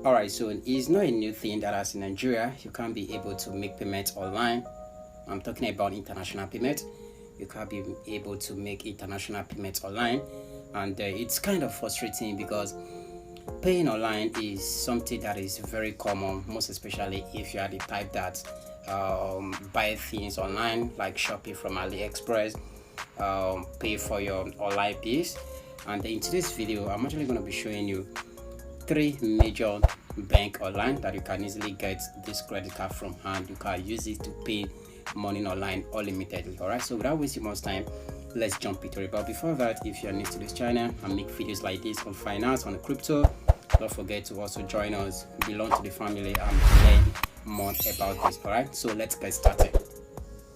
Alright, so it's not a new thing that as in Nigeria you can't be able to make payments online. I'm talking about international payment. You can't be able to make international payments online, and it's kind of frustrating because paying online is something that is very common, most especially if you are the type that buy things online, like shopping from AliExpress, pay for your online bills. And in today's video, I'm actually going to be showing you three major bank online that you can easily get this credit card from, and you can use it to pay money online unlimitedly. All right, so without wasting much time, let's jump into it. But before that, if you're new to this channel and make videos like this on finance, on crypto, don't forget to also join us, belong to the family, and learn more about this. All right, so let's get started.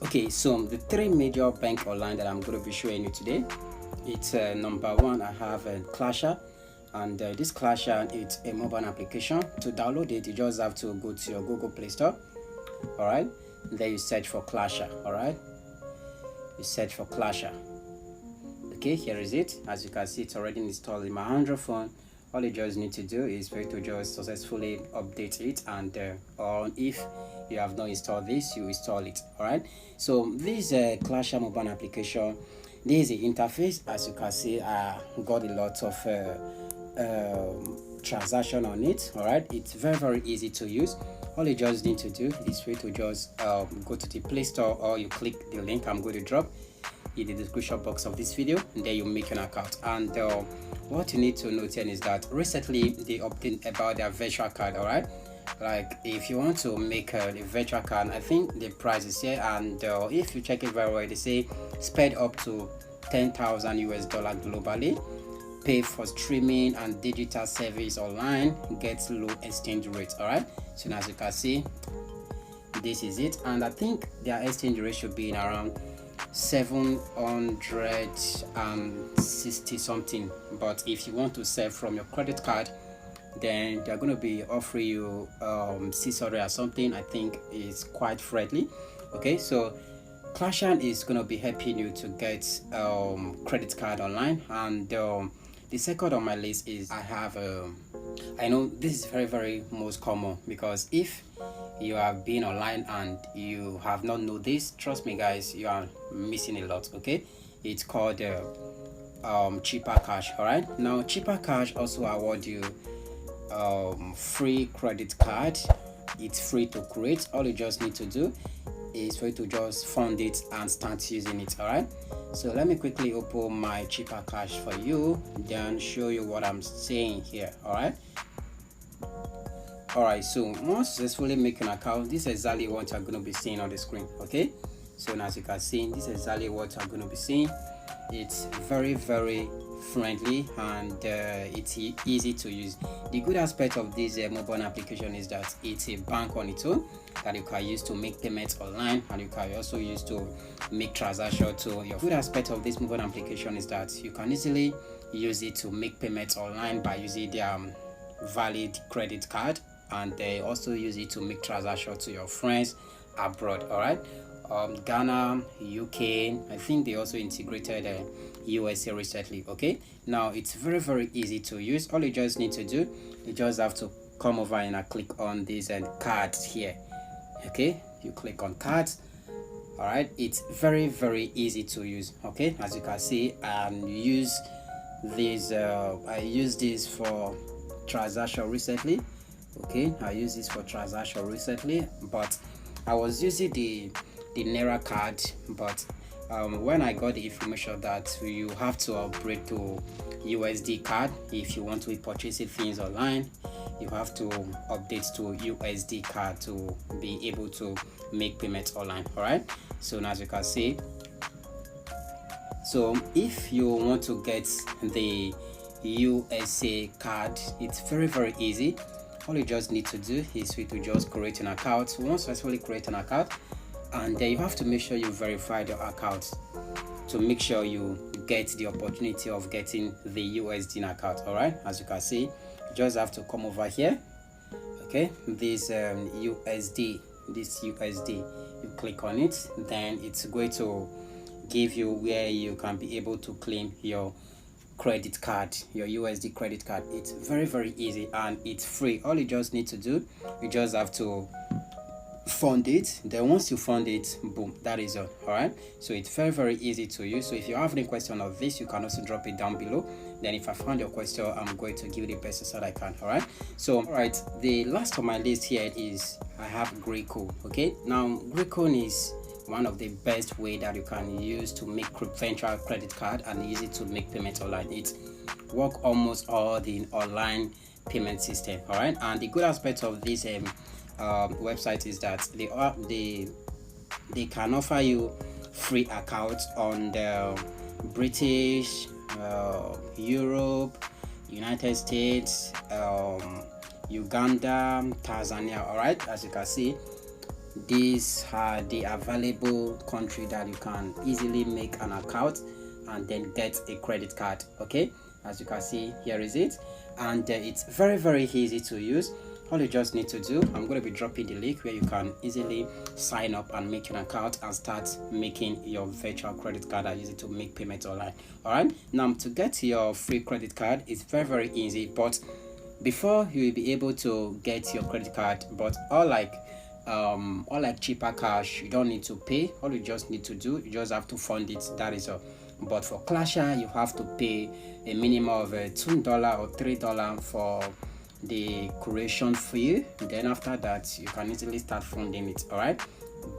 Okay, so the three major bank online that I'm going to be showing you today, it's number one, I have Clasher. And this Clasher, it's a mobile application. To download it, you just have to go to your Google Play Store. All right, there you search for Clasher. All right, you search for Clasher. Okay, here is it. As you can see, it's already installed in my Android phone. All you just need to do is for you to just successfully update it, and or if you have not installed this, you install it. All right, so this Clasher mobile application, this is the interface. As you can see, I got a lot of transaction on it. All right, it's very easy to use. All you just need to do is for you to just go to the Play Store, or you click the link I'm going to drop in the description box of this video, and then you make an account. And what you need to note here is that recently they updated about their virtual card. All right, like if you want to make a virtual card, I think the price is here, and if you check it very well, they say spend up to $10,000 globally, pay for streaming and digital service online, gets low exchange rates. All right, so as you can see, this is it, and I think their exchange rate should be in around 760 something. But if you want to sell from your credit card, then they're going to be offering you 600 or something. I think is quite friendly. Okay, so Clashan is going to be helping you to get credit card online. And the second on my list is I have I know this is very most common, because if you have been online and you have not known this, trust me guys, you are missing a lot. Okay, it's called Cheaper Cash. All right, now Cheaper Cash also award you free credit card. It's free to create. All you just need to do is for you to just fund it and start using it. All right, so let me quickly open my Cheaper Cash for you, then show you what I'm saying here. All right, so once successfully make an account, this is exactly what you're going to be seeing on the screen. Okay, so as you can see, this is exactly what you're going to be seeing. It's very friendly, and it's easy to use. The good aspect of this mobile application is that it's a bank on its own that you can use to make payments online, and you can also use to make transactions to your. Good aspect of this mobile application is that you can easily use it to make payments online by using their valid credit card, and they also use it to make transactions to your friends abroad. All right, Ghana, UK, I think they also integrated USA recently. Okay, now it's very easy to use. All you just need to do, you just have to come over and click on these cards here. Okay, you click on cards. All right, it's very easy to use. Okay, as you can see, and use this I use this for transaction recently. Okay, I use this for transaction recently, but I was using the Naira card, but when I got the information that you have to upgrade to USD card if you want to purchase things online, you have to update to USD card to be able to make payments online. All right, so as you can see, so if you want to get the USA card, it's very easy. All you just need to do is to just create an account. Once you successfully create an account, and then you have to make sure you verify your account to make sure you get the opportunity of getting the USD account. All right, as you can see, you just have to come over here. Okay, this USD, you click on it, then it's going to give you where you can be able to claim your credit card, your USD credit card. It's very easy and it's free. All you just need to do, you just have to fund it. Then once you fund it, boom, that is all. Right, so it's very easy to use. So if you have any question of this, you can also drop it down below. Then if I find your question, I'm going to give you the best answer that I can. All right, so all right, the last on my list here is I have Greco. Okay, now Greco is one of the best way that you can use to make virtual credit card and use it to make payments online. It work almost all the online payment system. All right, and the good aspect of this website is that they can offer you free accounts on the British, Europe, United States, Uganda, Tanzania. All right, as you can see, these are the available country that you can easily make an account and then get a credit card. Okay, as you can see, here is it, and it's very easy to use. All you just need to do, I'm going to be dropping the link where you can easily sign up and make an account and start making your virtual credit card and use it to make payments online. All right, now to get your free credit card, it's very easy, but before you will be able to get your credit card, but all like cheaper cash, you don't need to pay. All you just need to do, you just have to fund it, that is all. But for Clasher, you have to pay a minimum of $2 or $3 for the creation fee. Then after that, you can easily start funding it. All right,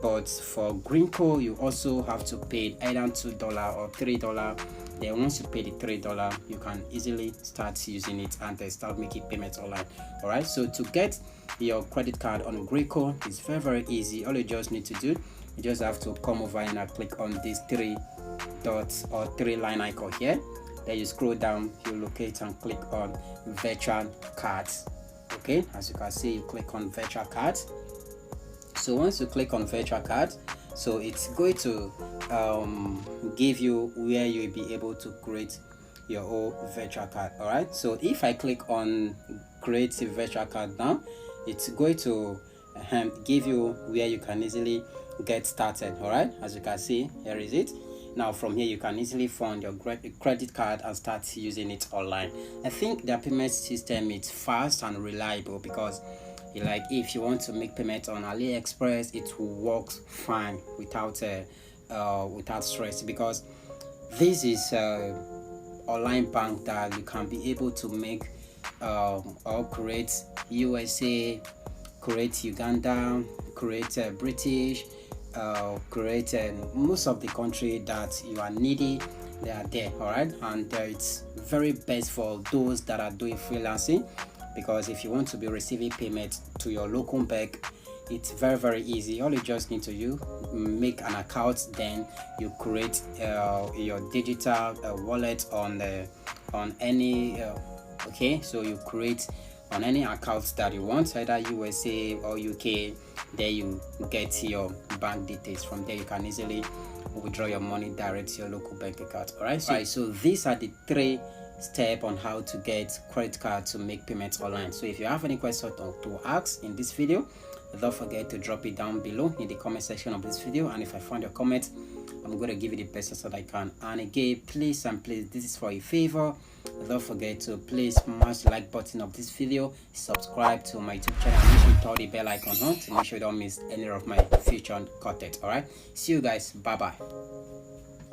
but for Greenco, you also have to pay either $2 or $3. Then once you pay the $3, you can easily start using it and start making payments online. All right, so to get your credit card on Greco, it's very easy. All you just need to do, you just have to come over and click on these 3 dots or 3 line icon here. Then you scroll down, you locate and click on virtual cards. Okay, as you can see, you click on virtual cards. So once you click on virtual cards, so it's going to give you where you'll be able to create your own virtual card. All right, so if I click on create a virtual card now, it's going to give you where you can easily get started. All right, as you can see, here is it. Now from here you can easily fund your credit card and start using it online. I think the payment system is fast and reliable, because like if you want to make payment on AliExpress, it will work fine without stress, because this is online bank that you can be able to make or create USA, create Uganda, create British, create most of the country that you are needy, they are there. All right, and it's very best for those that are doing freelancing, because if you want to be receiving payment to your local bank, it's very easy. All you just need to do, make an account, then you create your digital wallet on any okay, so you create on any accounts that you want, either USA or UK. There you get your bank details. From there you can easily withdraw your money direct to your local bank account. All right, so these are the 3 steps on how to get credit card to make payments online. So if you have any question to ask in this video, don't forget to drop it down below in the comment section of this video, and if I find your comment, I'm going to give you the best answer that I can. And again, please, this is for a favor, don't forget to please smash the like button of this video, subscribe to my YouTube channel, and make sure you turn the bell icon on to make sure you don't miss any of my future content. All right, see you guys, bye bye.